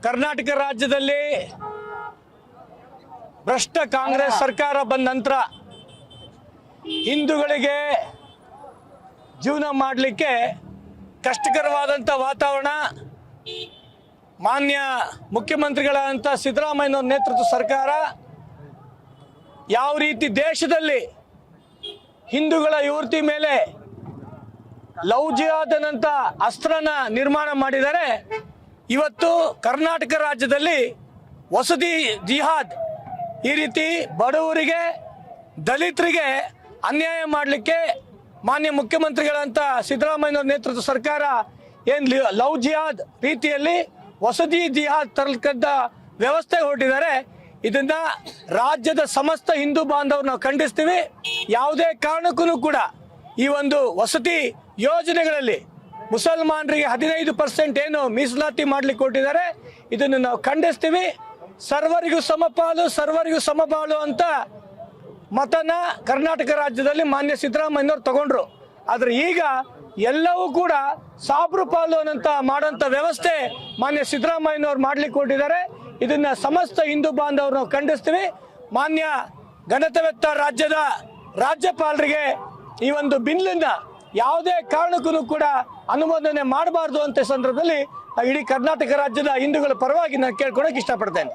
ಕರ್ನಾಟಕ ರಾಜ್ಯದಲ್ಲಿ ಭ್ರಷ್ಟ ಕಾಂಗ್ರೆಸ್ ಸರ್ಕಾರ ಬಂದ ನಂತರ ಹಿಂದೂಗಳಿಗೆ ಜೀವನ ಮಾಡಲಿಕ್ಕೆ ಕಷ್ಟಕರವಾದಂಥ ವಾತಾವರಣ ಮಾನ್ಯ ಮುಖ್ಯಮಂತ್ರಿಗಳಾದಂಥ ಸಿದ್ದರಾಮಯ್ಯನವರ ನೇತೃತ್ವದ ಸರ್ಕಾರ ಯಾವ ರೀತಿ ದೇಶದಲ್ಲಿ ಹಿಂದೂಗಳ ಯುವತಿ ಮೇಲೆ ಲವ್ ಜಿಹಾದ್ನಂತ ಅಸ್ತ್ರನ ನಿರ್ಮಾಣ ಮಾಡಿದರೆ ಇವತ್ತು ಕರ್ನಾಟಕ ರಾಜ್ಯದಲ್ಲಿ ವಸತಿ ಜಿಹಾದ್ ಈ ರೀತಿ ಬಡವರಿಗೆ ದಲಿತರಿಗೆ ಅನ್ಯಾಯ ಮಾಡಲಿಕ್ಕೆ ಮಾನ್ಯ ಮುಖ್ಯಮಂತ್ರಿಗಳಂತ ಸಿದ್ದರಾಮಯ್ಯನವರ ನೇತೃತ್ವದ ಸರ್ಕಾರ ಏನು ಲವ್ ಜಿಹಾದ್ ರೀತಿಯಲ್ಲಿ ವಸತಿ ಜಿಹಾದ್ ತರಲಿಕ್ಕಂತ ವ್ಯವಸ್ಥೆ ಹೊರಟಿದ್ದಾರೆ. ಇದನ್ನ ರಾಜ್ಯದ ಸಮಸ್ತ ಹಿಂದೂ ಬಾಂಧವರು ನಾವು ಖಂಡಿಸ್ತೀವಿ. ಯಾವುದೇ ಕಾರಣಕ್ಕೂ ಕೂಡ ಈ ಒಂದು ವಸತಿ ಯೋಜನೆಗಳಲ್ಲಿ ಮುಸಲ್ಮಾನರಿಗೆ 15% ಏನು ಮೀಸಲಾತಿ ಮಾಡ್ಲಿಕ್ಕೆ ಕೊಟ್ಟಿದ್ದಾರೆ ಇದನ್ನು ನಾವು ಖಂಡಿಸ್ತೀವಿ. ಸರ್ವರಿಗೂ ಸಮಪಾಲು ಸರ್ವರಿಗೂ ಸಮಬಾಳು ಅಂತ ಮತನ ಕರ್ನಾಟಕ ರಾಜ್ಯದಲ್ಲಿ ಮಾನ್ಯ ಸಿದ್ದರಾಮಯ್ಯನವರು ತಗೊಂಡ್ರು. ಆದ್ರೆ ಈಗ ಎಲ್ಲವೂ ಕೂಡ ಸಾಬ್ರು ಪಾಲು ಅಂತ ಮಾಡೋಂಥ ವ್ಯವಸ್ಥೆ ಮಾನ್ಯ ಸಿದ್ದರಾಮಯ್ಯನವರು ಮಾಡ್ಲಿಕ್ಕೆ ಕೊಟ್ಟಿದ್ದಾರೆ. ಇದನ್ನ ಸಮಸ್ತ ಹಿಂದೂ ಬಾಂಧವರು ನಾವು ಖಂಡಿಸ್ತೀವಿ. ಮಾನ್ಯ ಗಣತವೆತ್ತ ರಾಜ್ಯದ ರಾಜ್ಯಪಾಲರಿಗೆ ಈ ಒಂದು ಬಿಲ್ಲನ್ನ ಯಾವುದೇ ಕಾರಣಕ್ಕೂ ಕೂಡ ಅನುಮೋದನೆ ಮಾಡಬಾರ್ದು ಅಂತ ಸಂದರ್ಭದಲ್ಲಿ ಇಡೀ ಕರ್ನಾಟಕ ರಾಜ್ಯದ ಹಿಂದೂಗಳ ಪರವಾಗಿ ನಾನು ಕೇಳ್ಕೊಳಕ್ಕೆ ಇಷ್ಟಪಡ್ತೇನೆ.